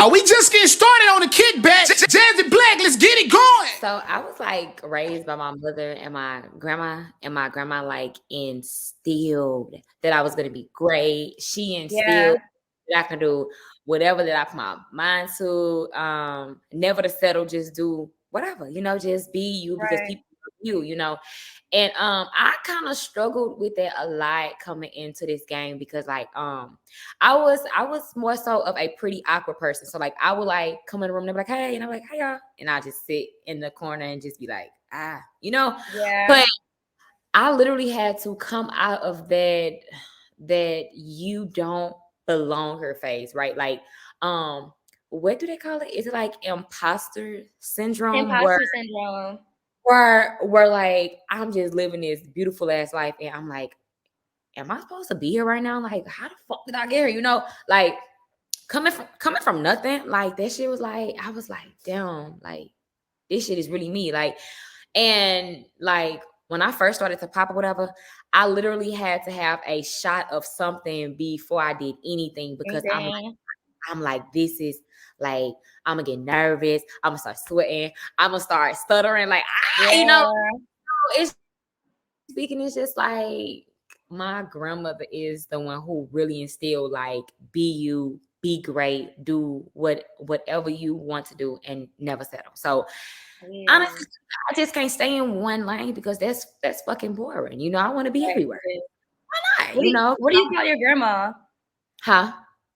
We just getting started on the kickback. Jazzi Black, let's get it going. So I was like raised by my mother and my grandma like instilled that I was gonna be great. She instilled that I can do whatever that I put my mind to. Never to settle, just do whatever, just be you because people love you. And I kind of struggled with that a lot coming into this game because like I was more so of a pretty awkward person. So like I would like come in the room and they're like, hey, and I'm like, hey y'all. And I just sit in the corner and just be like, Yeah. But I literally had to come out of that you don't belong her phase, right? Like what do they call it? Is it like imposter syndrome? Imposter syndrome. Where like I'm just living this beautiful ass life and I'm like, am I supposed to be here right now? Like, how the fuck did I get here? Like coming from nothing, like that shit was like, I was like, damn, like this shit is really me. Like, and like when I first started to pop or whatever, I literally had to have a shot of something before I did anything because I'm like, this is like, I'm gonna get nervous. I'm gonna start sweating. I'm gonna start stuttering. Like, it's speaking. It's just like my grandmother is the one who really instilled like, be you, be great, do whatever you want to do, and never settle. So honestly, I just can't stay in one lane because that's fucking boring. I want to be everywhere. Why not? What do you call your grandma? Huh?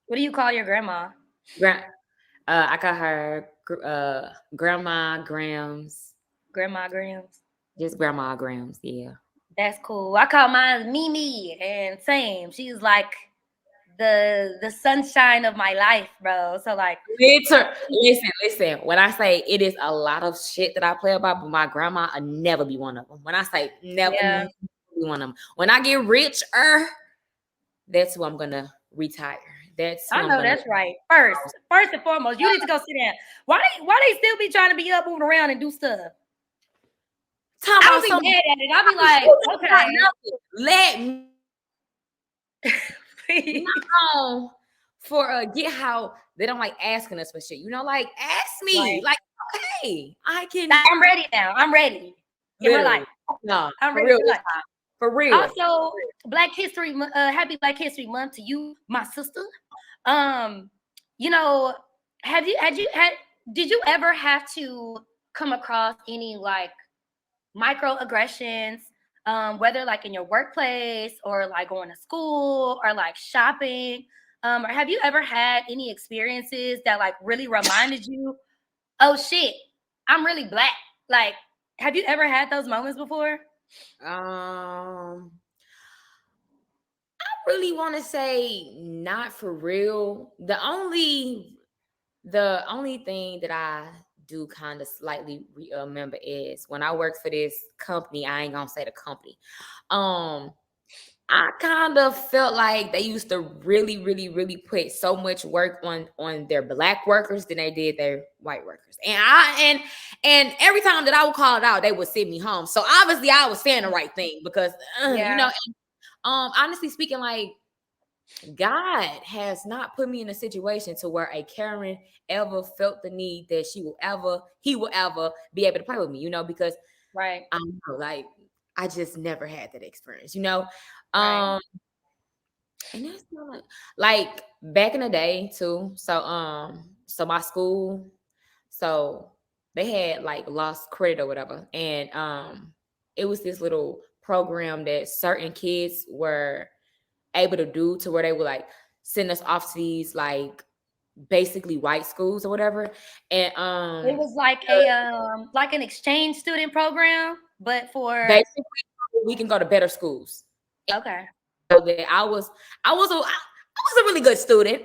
What do you call your grandma? I call her Grandma Grams. Grandma Grams. Just Grandma Grams, yeah. That's cool. I call mine Mimi, and same. She's like the sunshine of my life, bro. So like, listen. When I say it is a lot of shit that I play about, but my grandma will never be one of them. When I say never be one of them. When I get rich, that's who I'm gonna retire. I know that's right. First and foremost, you need to go sit down. Why they still be trying to be up, moving around, and do stuff? I don't be mad at it. I'll be like, okay, let me for get how they don't like asking us for shit. Like ask me, like okay, I can. I'm ready now. I'm ready. In my life. No, I'm ready for real. Also, Black History, Happy Black History Month to you, my sister. Did you ever have to come across any like microaggressions, whether like in your workplace or like going to school or like shopping? Or have you ever had any experiences that like really reminded you, oh shit, I'm really Black? Like, have you ever had those moments before? I really want to say not for real. The only thing that I do kind of slightly remember is when I worked for this company. I ain't gonna say the company. I kind of felt like they used to really, really, really put so much work on their Black workers than they did their white workers. And every time that I would call it out, they would send me home. So obviously I was saying the right thing because honestly speaking, like God has not put me in a situation to where a Karen ever felt the need that he will ever be able to play with me, because I just never had that experience, and that's not like back in the day too. So my school, so they had like lost credit or whatever, and it was this little program that certain kids were able to do to where they would like send us off to these like basically white schools or whatever. And it was like an exchange student program, but for basically we can go to better schools. Okay. So that I was a really good student.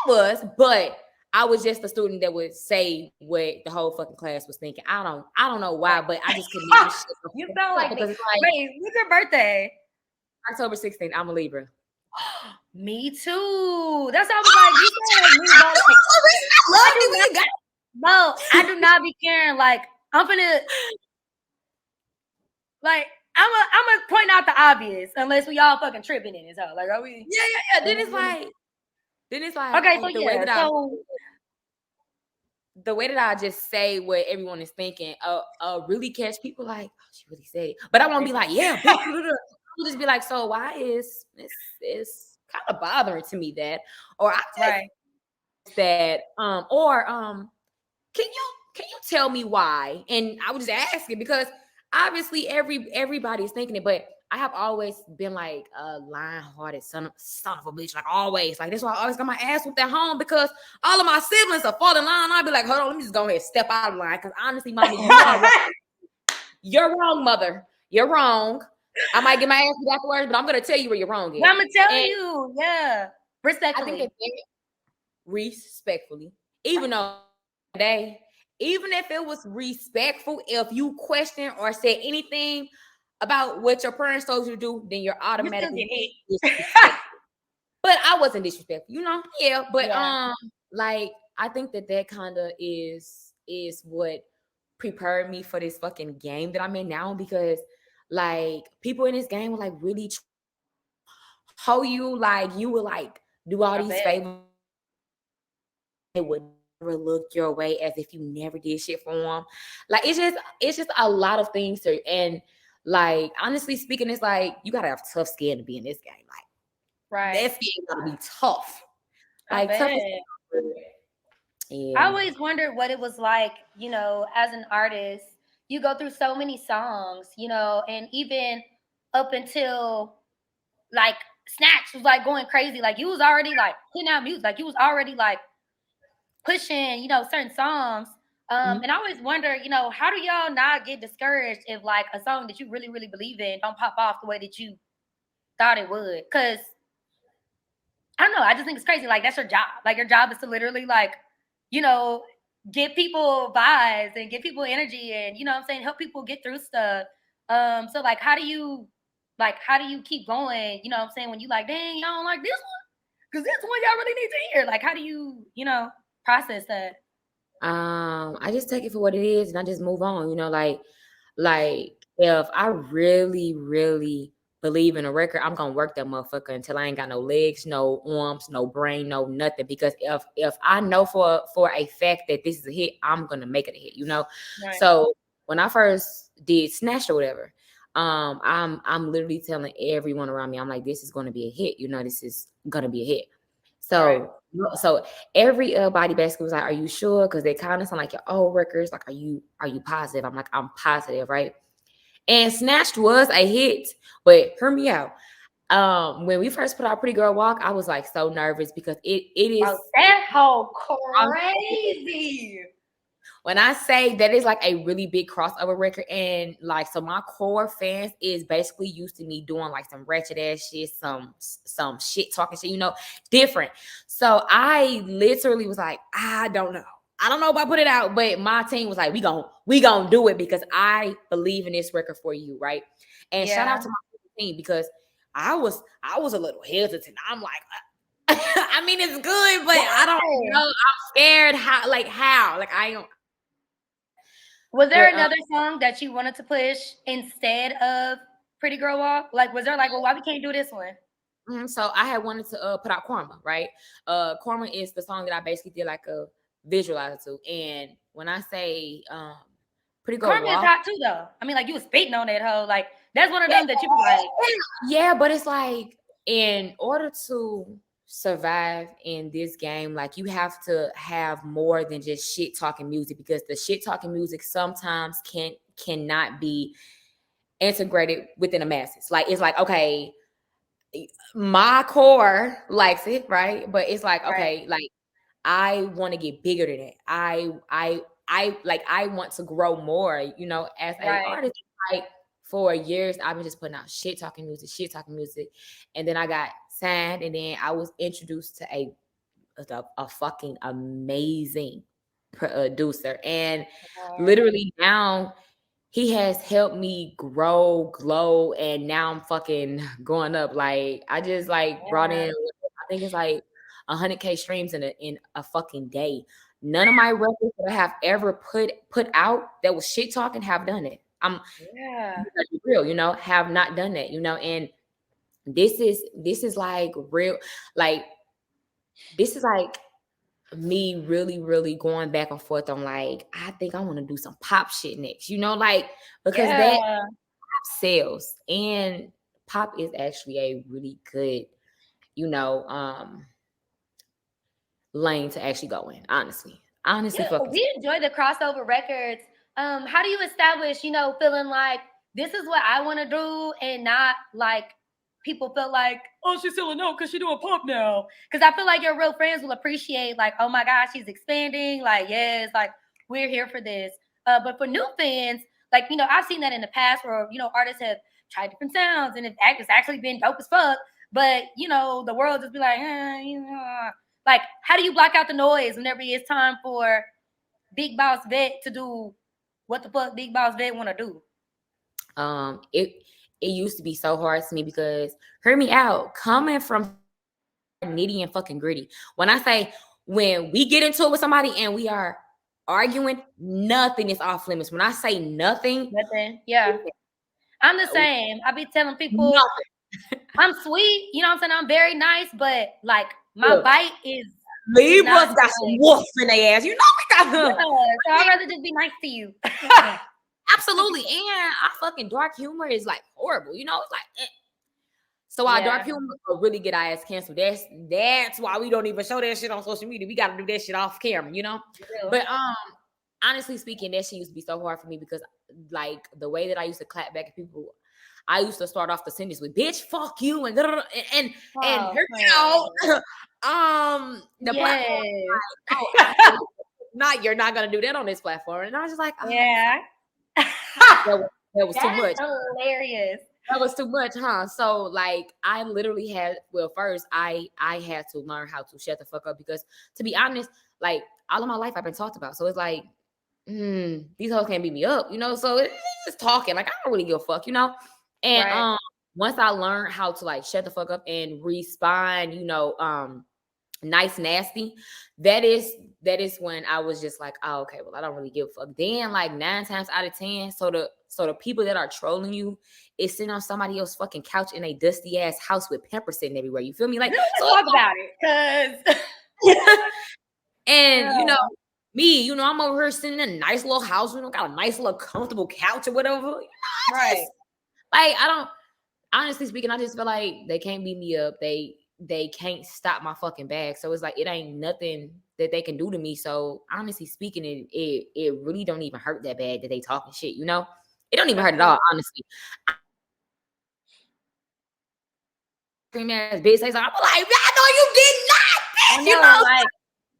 But I was just a student that would say what the whole fucking class was thinking. I don't know why, but I just couldn't do shit. You sound like me. Wait, what's your birthday? October 16th. I'm a Libra. Me too. That's how I was like, you sound like me, bro. I do not be caring. Like, I'm gonna like I'm gonna point out the obvious unless we all fucking tripping in it. So like, are we? Yeah. Then it's like okay. So the way that I just say what everyone is thinking, really catch people like, oh, she really said it. But I won't be like, yeah, bitch, I'll just be like, so why is it's kind of bothering to me that, or I just that, can you tell me why? And I would just ask it because obviously everybody is thinking it, but I have always been like a lion-hearted son of a bitch, like always. Like that's why I always got my ass whooped at home because all of my siblings are falling in line. I'd be like, hold on, let me just go ahead and step out of line. Because honestly, mommy, you're wrong, mother. You're wrong. I might get my ass beat afterwards, but I'm gonna tell you where you're wrong. I'm gonna tell you, yeah, respectfully. I think that respectfully, even though today, even if it was respectful, if you question or say anything about what your parents told you to do, then you're automatically disrespectful. But I wasn't disrespectful, you know? Yeah, but like I think that kind of is what prepared me for this fucking game that I'm in now, because like people in this game were like really how you like you would like do all these favors. It would never look your way as if you never did shit for them. Like it's just a lot of things to, and like honestly speaking, it's like you gotta have tough skin to be in this game. Like that skin gotta be tough. Like tough. I always wondered what it was like, you know, as an artist. You go through so many songs, you know, and even up until like Snatch was like going crazy. Like you was already like putting out music, like you was already like pushing, you know, certain songs. And I always wonder, you know, how do y'all not get discouraged if like a song that you really, really believe in don't pop off the way that you thought it would? Because I don't know, I just think it's crazy. Like that's your job. Like your job is to literally like, you know, get people vibes and get people energy and, you know what I'm saying, help people get through stuff. So like how do you keep going, you know what I'm saying, when you like, dang, y'all don't like this one? Because this one y'all really need to hear. Like how do you, you know, process that? I just take it for what it is and I just move on, you know, like if I really, really believe in a record, I'm gonna work that motherfucker until I ain't got no legs, no arms, no brain, no nothing. Because if I know for a fact that this is a hit, I'm gonna make it a hit, you know. Right. So when I first did Snatch or whatever, I'm literally telling everyone around me, I'm like, this is gonna be a hit, you know, this is gonna be a hit. So so everybody basically was like, are you sure? Because they kind of sound like your old records. Like, are you positive? I'm like, I'm positive, right? And Snatched was a hit, but hear me out. When we first put out Pretty Girl Walk, I was like so nervous because it is that whole crazy. When I say that is like a really big crossover record, and like so my core fans is basically used to me doing like some ratchet ass shit, some shit talking shit, you know, different. So I literally was like, I don't know if I put it out, but my team was like, we gonna do it because I believe in this record for you, right? And shout out to my team because I was a little hesitant. I'm like, I mean, it's good, but I don't know. I'm scared how I don't. Was there another song that you wanted to push instead of Pretty Girl Walk? Like, was there like, well, why we can't do this one? So I had wanted to put out Karma, right? Karma is the song that I basically did like a visualizer to. And when I say Pretty Girl Walk, Karma is hot too, though. I mean, like you was spitting on that hoe. Like that's one of them that you be like, yeah, but it's like in order to survive in this game, like you have to have more than just shit talking music, because the shit talking music sometimes cannot be integrated within the masses. Like it's like, okay, my core likes it, right? But it's like, okay, like I want to get bigger than that. I want to grow more, you know, as an artist. Like for years, I've been just putting out shit talking music. And then I got signed, and then I was introduced to a fucking amazing producer. And literally now he has helped me grow, glow, and now I'm fucking going up. Like I just like brought in, I think it's like 100K streams in a fucking day. None of my records that I have ever put out that was shit talking have done it. I'm real, you know, have not done that, you know. And this is like real, like this is like me really, really going back and forth on like, I think I want to do some pop shit next, you know, like because that Yeah. sells, and pop is actually a really good, you know, lane to actually go in. Honestly, Yeah, fucking. we enjoy the crossover records. How do you establish, feeling like this is what I want to do and not like people feel like, oh, she's selling out because she's doing pop now. Because I feel like your real friends will appreciate, like, oh my gosh, she's expanding. Like, yes, like we're here for this. But for new fans, like, I've seen that in the past where, artists have tried different sounds and it's actually been dope as fuck. But, the world just be like, like, how do you block out the noise whenever it's time for Big Boss Vette to do what the fuck Big Boss Vette want to do? It used to be so hard to me because, hear me out, coming from nitty and fucking gritty. When I say, when we get into it with somebody and we are arguing, nothing is off limits. When I say nothing, Yeah. I'm the same. I be telling people nothing. I'm sweet, you know what I'm saying? I'm very nice, but like my bite is Libras got some wolf in their ass. You know we got them. So I'd rather just be nice to you. Absolutely. And our fucking dark humor is like horrible. You know, it's like So our dark humor will really get our ass canceled. That's why we don't even show that shit on social media. We gotta do that shit off camera, you know? But honestly speaking, that shit used to be so hard for me because like the way that I used to clap back at people, I used to start off the sentence with "bitch, fuck you" and here you go. The platform, like, oh, you're not gonna do that on this platform. And I was just like, yeah, that was too much. Hilarious. That was too much, huh? So like I literally had, well, first I had to learn how to shut the fuck up because, to be honest, like all of my life I've been talked about. So it's like, these hoes can't beat me up, you know? So it's just talking. Like I don't really give a fuck, you know? And once I learned how to like shut the fuck up and respond, you know, nice nasty, that is when I was just like, oh, okay, well, I don't really give a fuck. Then like 9 times out of 10, so the people that are trolling you is sitting on somebody else's fucking couch in a dusty ass house with Pampers sitting everywhere. You feel me? Like, so talk about it, cause and you know me, you know, I'm over here sitting in a nice little house, you know, got a nice little comfortable couch or whatever. You know, right. Like I don't, honestly speaking, I just feel like they can't beat me up. They can't stop my fucking bag. So it's like it ain't nothing that they can do to me. So honestly speaking, it really don't even hurt that bad that they talking shit, you know? It don't even hurt at all, honestly. Scream ass bitch say something. I'm like, I know you did not, bitch. You know, like,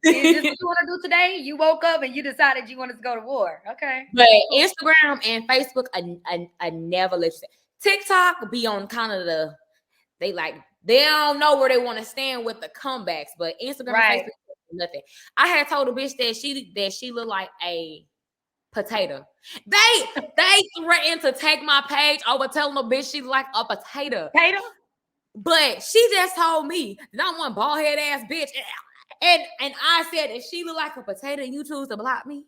is this what you want to do today? You woke up and you decided you wanted to go to war. Okay. But Instagram and Facebook, I never let you say. TikTok be on kind of they don't know where they want to stand with the comebacks, but Instagram and Facebook, nothing. I had told a bitch that she looked like a potato. They threatened to take my page over telling a bitch she like a potato. But she just told me that I'm one bald head ass bitch. And I said, if she look like a potato, you choose to block me.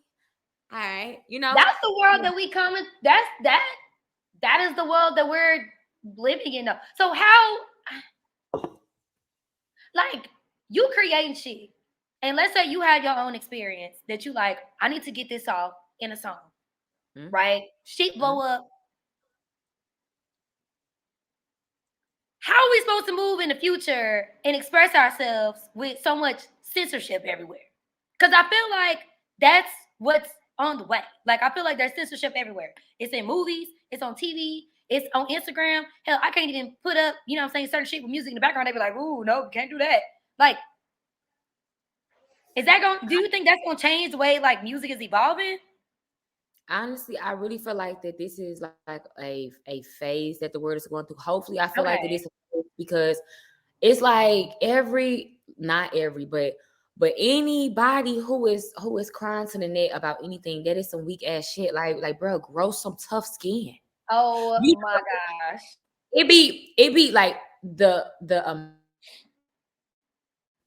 All right, you know. That's the world that we come in. That is the world that we're living in. So how, like, you creating shit, and let's say you had your own experience that you like, I need to get this off in a song, right? Shit blow up. How are we supposed to move in the future and express ourselves with so much censorship everywhere? Because I feel like that's what's on the way. Like, I feel like there's censorship everywhere. It's in movies, it's on TV, it's on Instagram. Hell, I can't even put up, you know what I'm saying, certain shit with music in the background. They be like, ooh, no, can't do that. Like, do you think that's going to change the way, like, music is evolving? Honestly, I really feel like that this is like a phase that the world is going through. Hopefully, I feel like that it's because it's like not every, but anybody who is crying to the net about anything, that is some weak ass shit. Like, bro, grow some tough skin. Oh my gosh. It be like the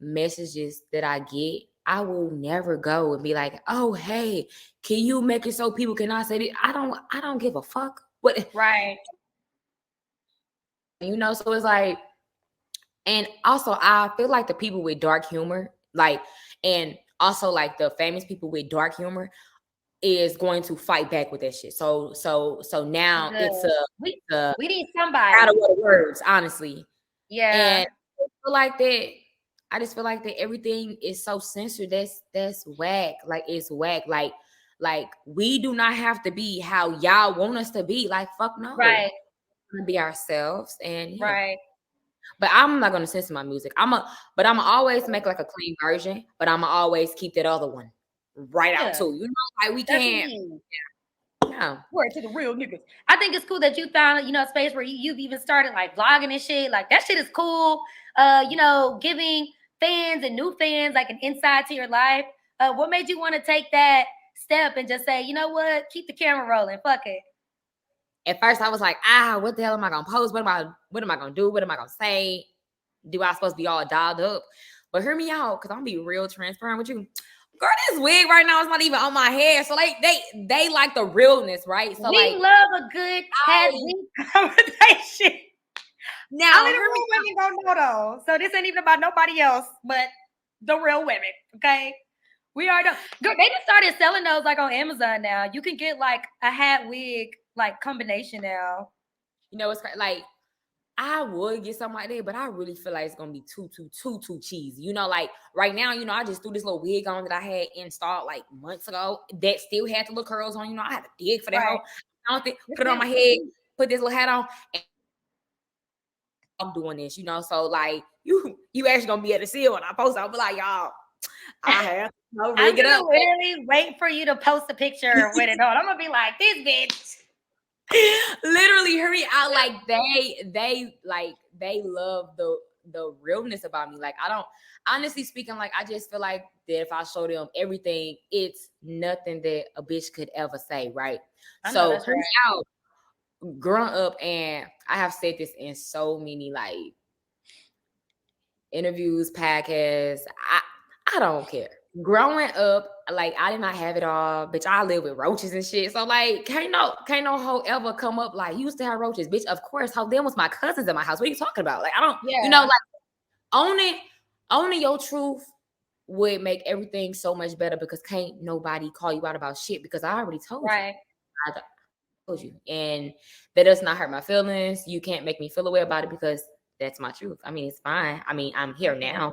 messages that I get, I will never go and be like, oh, hey, can you make it so people cannot say it? I don't give a fuck. What? Right. You know, so it's like, and also I feel like the people with dark humor, like And also like the famous people with dark humor is going to fight back with that shit. So now it's we a need somebody. battle of the words, honestly. Yeah. And I feel like that. I just feel like that everything is so censored. That's whack. Like it's whack. Like we do not have to be how y'all want us to be. Like fuck no. Right. We're gonna be ourselves. And yeah. Right. But I'm not gonna censor my music. But I'm always make like a clean version. But I'm always keep that other one right out too. You know, like we can't. Yeah. Word to the real niggas. I think it's cool that you found, you know, a space where you've even started like vlogging and shit. Like that shit is cool. You know, giving fans and new fans like an insight to your life. What made you want to take that step and just say, you know what, keep the camera rolling, fuck it? At first I was like, what the hell am I gonna post? What am I gonna do? What am I gonna say? Do I supposed to be all dialed up? But hear me out, because I'm gonna be real transparent with you. Girl, this wig right now is not even on my head. So they like the realness, right? So we love a good head wig conversation. Now only the real women gonna know though. So this ain't even about nobody else but the real women. Okay. We are done. Girl, they just started selling those like on Amazon now. You can get like a hat wig like combination now. You know, it's like I would get something like that, but I really feel like it's gonna be too cheesy. You know, like right now, you know, I just threw this little wig on that I had installed like months ago that still had the little curls on. You know, I had to dig for that whole. I don't think put it on my head, put this little hat on. And I'm doing this, you know. So like you actually gonna be able to see it when I post. I'll be like, y'all, I have no rig it up. Literally wait for you to post a picture with it on. I'm gonna be like, this bitch. Literally, hurry out. Like they love the realness about me. Like I don't, honestly speaking, like I just feel like that if I show them everything, it's nothing that a bitch could ever say, right? So hurry out. Growing up, and I have said this in so many like interviews, podcasts. I don't care. Growing up, like I did not have it all, bitch. I live with roaches and shit. So like, can't no hoe ever come up like you used to have roaches, bitch. Of course, how them was my cousins in my house. What are you talking about? Like I don't, you know, like owning your truth would make everything so much better because can't nobody call you out about shit because I already told you. I told you, and that does not hurt my feelings. You can't make me feel away about it because that's my truth. I mean, it's fine. I mean, I'm here now.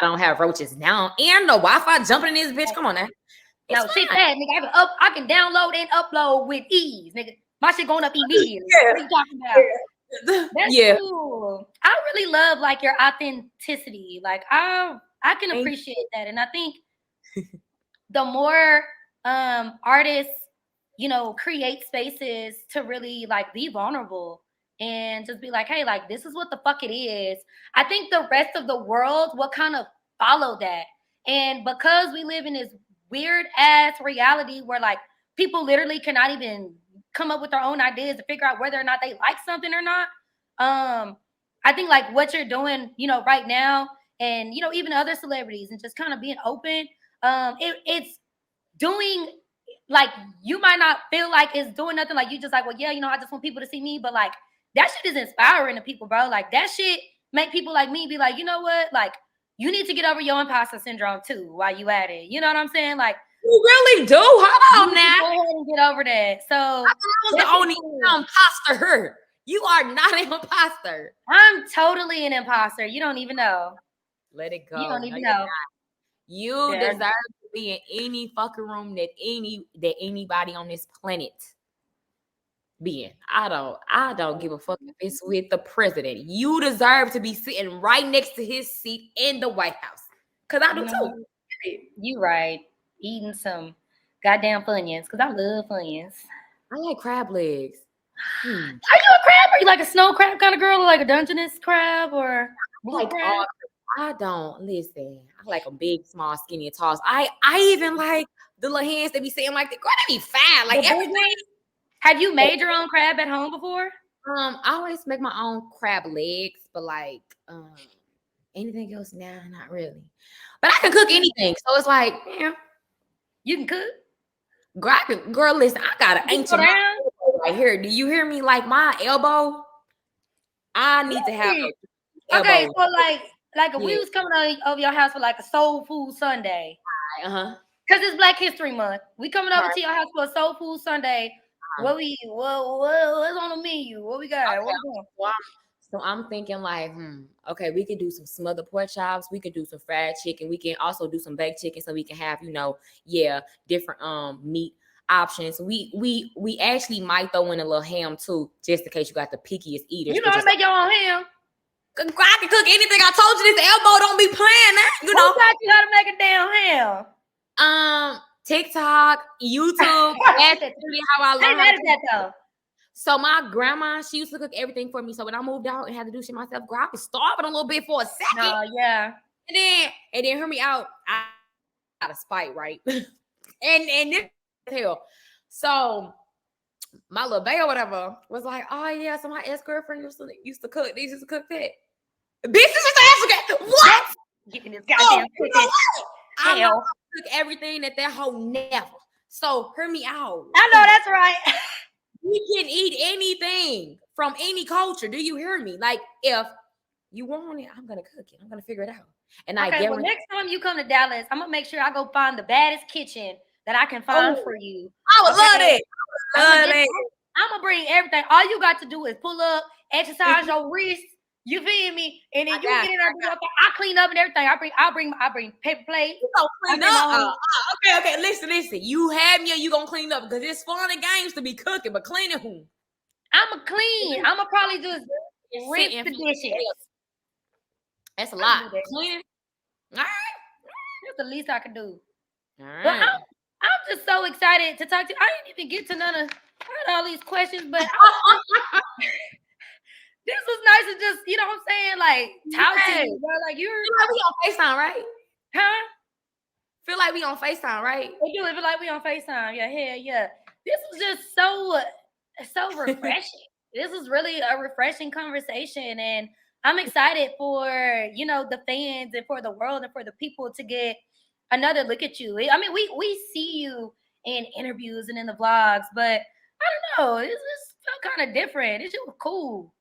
I don't have roaches now, and the Wi-Fi jumping in this bitch. Come on now. No, shit that nigga. I can download and upload with ease, nigga. My shit going up immediately. What are you talking about? That's cool. I really love like your authenticity. Like I can appreciate that, and I think the more artists, you know, create spaces to really like be vulnerable and just be like, hey, like this is what the fuck it is. I think the rest of the world will kind of follow that. And because we live in this weird ass reality where like people literally cannot even come up with their own ideas to figure out whether or not they like something or not. I think like what you're doing, you know, right now, and you know, even other celebrities and just kind of being open, it's doing like you might not feel like it's doing nothing. Like you just like, well, yeah, you know, I just want people to see me, but like that shit is inspiring to people, bro. Like that shit make people like me be like, you know what? Like you need to get over your imposter syndrome too while you at it. You know what I'm saying? Like you really do. Hold on now. Go ahead and get over that. So I was the only imposter. You are not an imposter. I'm totally an imposter. You don't even know. Let it go. You don't even know. You deserve to be in any fucking room that anybody on this planet be in. I don't give a fuck if it's with the president. You deserve to be sitting right next to his seat in the White House. Cause I do too. You right. Eating some goddamn Funyuns. Cause I love Funyuns. I like crab legs. Are you a crab? Are you like a snow crab kind of girl, or like a Dungeness crab, or like crab? I don't listen. I like them big, small, skinny, and tall. I even like the little hands that be saying like, girl, they be fat. Like everything. Have you made your own crab at home before? I always make my own crab legs, but like anything else, nah, not really. But I can cook anything, so it's like, yeah, you can cook. Girl, listen, I got an ancient right here. Do you hear me? Like my elbow, I need to have. Okay, so like Like if we was coming over your house for like a soul food Sunday. Uh-huh. Cause it's Black History Month. We coming over to your house for a soul food Sunday. What's on the menu? What we got? Okay. What we doing? So I'm thinking like, okay, we could do some smothered pork chops. We could do some fried chicken. We can also do some baked chicken, so we can have, different meat options. We actually might throw in a little ham too, just in case you got the pickiest eaters. You know how to make your own ham. I can cook anything. I told you this elbow don't be playing that. Who taught you how to make a damn ham? TikTok, YouTube. That's really how I learned. How did that though? So my grandma, she used to cook everything for me. So when I moved out and had to do shit myself, girl, I was starving a little bit for a second. Oh yeah. And then hear me out. I out of spite, right? and this hell. So my little bae or whatever was like, oh yeah, so my ex-girlfriend used to cook. They used to cook that. Bitch, this is African. What? Getting this goddamn cooking. I cook everything that hoe never. So hear me out. I know that's right. We can eat anything from any culture. Do you hear me? Like if you want it, I'm gonna cook it. I'm gonna figure it out. And I guarantee. Well, next time you come to Dallas, I'm gonna make sure I go find the baddest kitchen that I can find for you. I would love it. I'm gonna bring everything. All you got to do is pull up, exercise your wrist. You feel me? And then you get in there. I clean up and everything. I bring paper plates. You gonna clean up? Okay. Listen. You have me, or you gonna clean up? Because it's fun and games to be cooking, but cleaning who? I'ma clean. I'ma probably just rinse the dishes. That's a lot. Cleaning. All right. That's the least I can do. All right. But I'm just so excited to talk to you. I didn't even get to none of all these questions, but this was nice to just, you know what I'm saying? Like, talk to you, bro. Like, you feel like we on FaceTime, right? Huh? Feel like we on FaceTime, right? We do. Feel like we on FaceTime. Yeah, hell yeah. This was just so refreshing. This was really a refreshing conversation. And I'm excited for, the fans and for the world and for the people to get another look at you. I mean, we see you in interviews and in the vlogs, but I don't know. This felt kind of different. This shit was cool.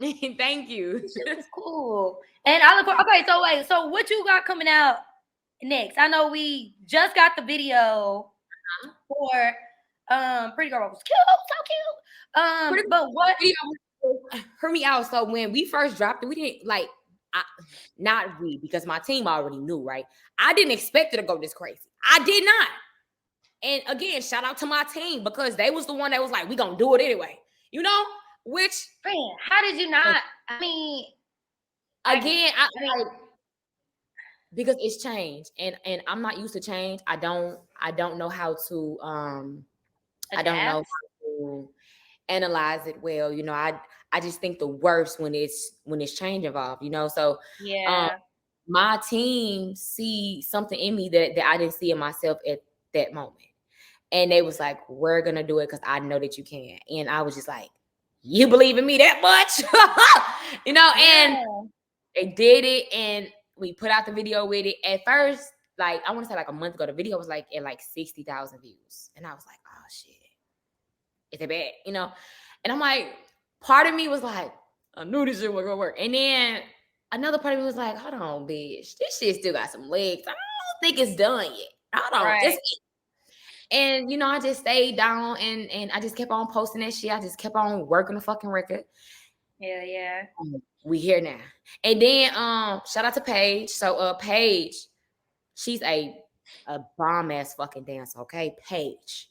Thank you. This shit was cool. And I look for, okay, so wait, so what you got coming out next? I know we just got the video for Pretty Girl was cute, so cute. But what hear me out. So when we first dropped it, we didn't not we, because my team already knew, right? I didn't expect it to go this crazy. I did not. And again, shout out to my team, because they was the one that was like, we gonna do it anyway. Which how did you not? I mean, again, because it's change, and I'm not used to change. I don't know how to I don't know how to analyze it well. I just think the worst when it's change involved, So my team see something in me that I didn't see in myself at that moment. And they was like, we're gonna do it because I know that you can. And I was just like, you believe in me that much? And they did it, and we put out the video with it. At first, I want to say a month ago, the video was at 60,000 views. And I was like, oh shit. Is it bad? And I'm like, part of me was like, I knew this shit was gonna work. And then another part of me was like, hold on, bitch. This shit still got some legs. I don't think it's done yet. Hold on. Right. And I just stayed down and I just kept on posting that shit. I just kept on working the fucking record. Yeah. We here now. And then shout out to Paige. So Paige, she's a bomb ass fucking dancer, okay? Paige.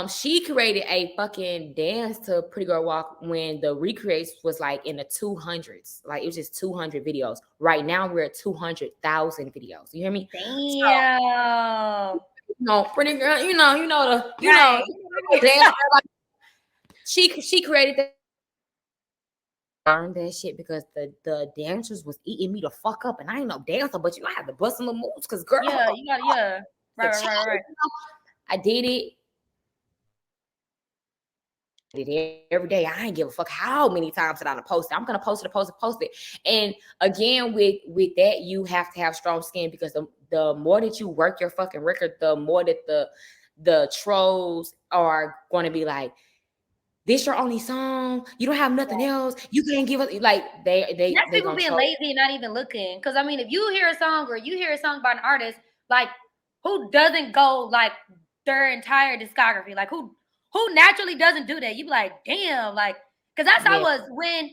She created a fucking dance to Pretty Girl Walk when the recreates was in the 200s. It was just 200 videos. Right now we're at 200,000 videos. You hear me? Damn. Pretty Girl, she created that. Learned that shit because the dancers was eating me the fuck up, and I ain't no dancer, but I have to bust some moves because girl. Yeah, you gotta, right. I did it. Every day. I ain't give a fuck how many times that I post it. I'm gonna post it. And again, with that, you have to have strong skin, because the more that you work your fucking record, the more that the trolls are going to be like, this your only song. You don't have nothing else. You can't give us like they That's people gonna being troll. lazy and not even looking. Because I mean, if you hear a song or you hear a song by an artist, like who doesn't go like their entire discography? Like who naturally doesn't do that? You be like, damn, like because that's how I was when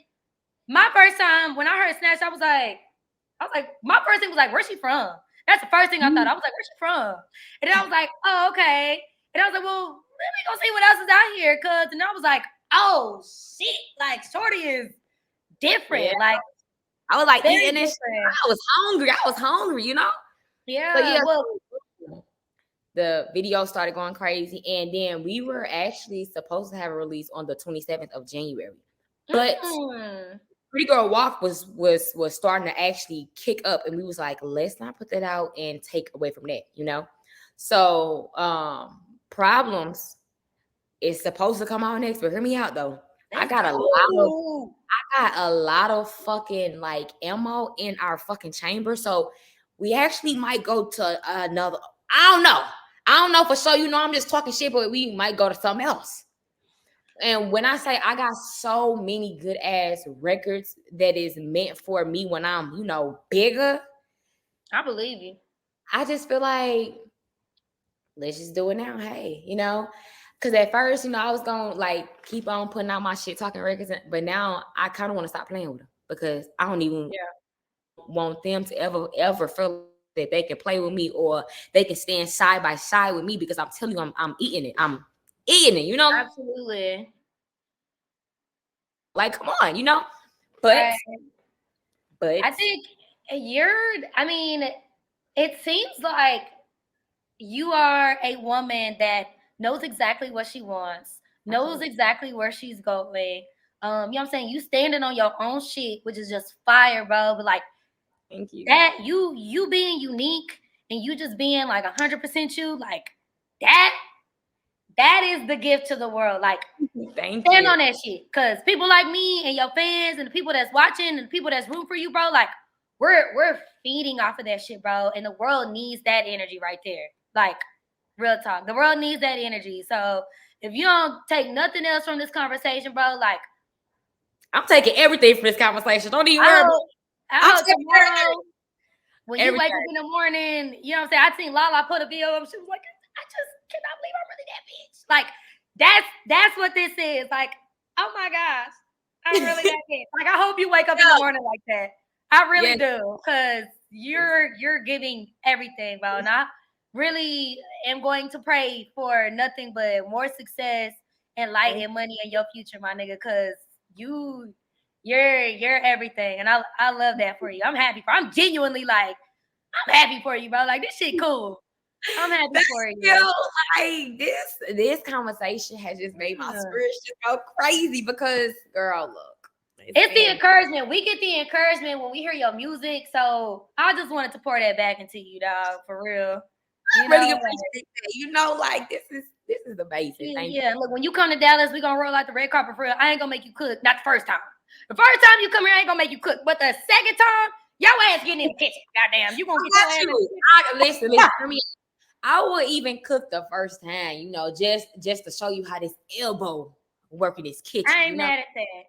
my first time when I heard Snatch, I was like, my first thing was like, where's she from? That's the first thing I thought. I was like, where's she from? And then I was like, oh, okay. And I was like, well, let me go see what else is out here. And I was like, oh shit, like Shorty is different. Yeah. Like I was like very eating this. I was hungry, you know? Yeah. So yeah, Well, the video started going crazy, and then we were actually supposed to have a release on the 27th of January. But Pretty Girl Walk was starting to actually kick up, and we was like, let's not put that out and take away from that, you know? So Problems is supposed to come out next, but hear me out though. I got a lot of fucking like ammo in our fucking chamber. So we actually might go to another. I don't know for sure. You know, I'm just talking shit, but we might go to something else. And when I say I got so many good ass records that is meant for me when I'm, you know, bigger, I believe you. I just feel like let's just do it now. Hey, you know, because at first, you know, I was gonna like keep on putting out my shit, talking records, but now I kind of want to stop playing with them because I don't even want them to ever feel that they can play with me or they can stand side by side with me because I'm telling you, I'm eating it. I'm eating it, you know? Absolutely. Like, come on, you know? But I think it seems like you are a woman that knows exactly what she wants, knows exactly where she's going. You know what I'm saying? You standing on your own shit, which is just fire, bro. But like, thank you. That you being unique and you just being like 100% you, like that is the gift to the world. Like, stand on that shit. Cause people like me and your fans and the people that's watching and the people that's rooting for you, bro, like we're feeding off of that shit, bro. And the world needs that energy right there. Like, real talk. The world needs that energy. So if you don't take nothing else from this conversation, bro, like I'm taking everything from this conversation. Don't even worry about tomorrow. When you wake up in the morning, you know what I'm saying? I seen Lala put a video up. She was like, I just cannot believe I'm really that bitch. Like, that's what this is. Like, oh my gosh, I'm really that bitch. Like, I hope you wake up in the morning like that. I really do. Because you're giving everything, bro. And I really am going to pray for nothing but more success and light and money in your future, my nigga. Because you're everything, and I love that for you. I'm genuinely like, I'm happy for you, bro. Like, this shit cool. I'm happy for you. Like this conversation has just made my spirit just go crazy because, girl, look, it's the encouragement. We get the encouragement when we hear your music, so I just wanted to pour that back into you, dog, for real. I really appreciate that. You know, like this is the basic. Thank you. Look, when you come to Dallas, we're gonna roll out the red carpet for real. I ain't gonna make you cook. Not the first time. The first time you come here, I ain't gonna make you cook. But the second time, your ass getting in the kitchen. Goddamn, you gonna get your ass in the kitchen. Listen, I mean, I would even cook the first time, you know, just to show you how this elbow work in this kitchen. I ain't mad at that.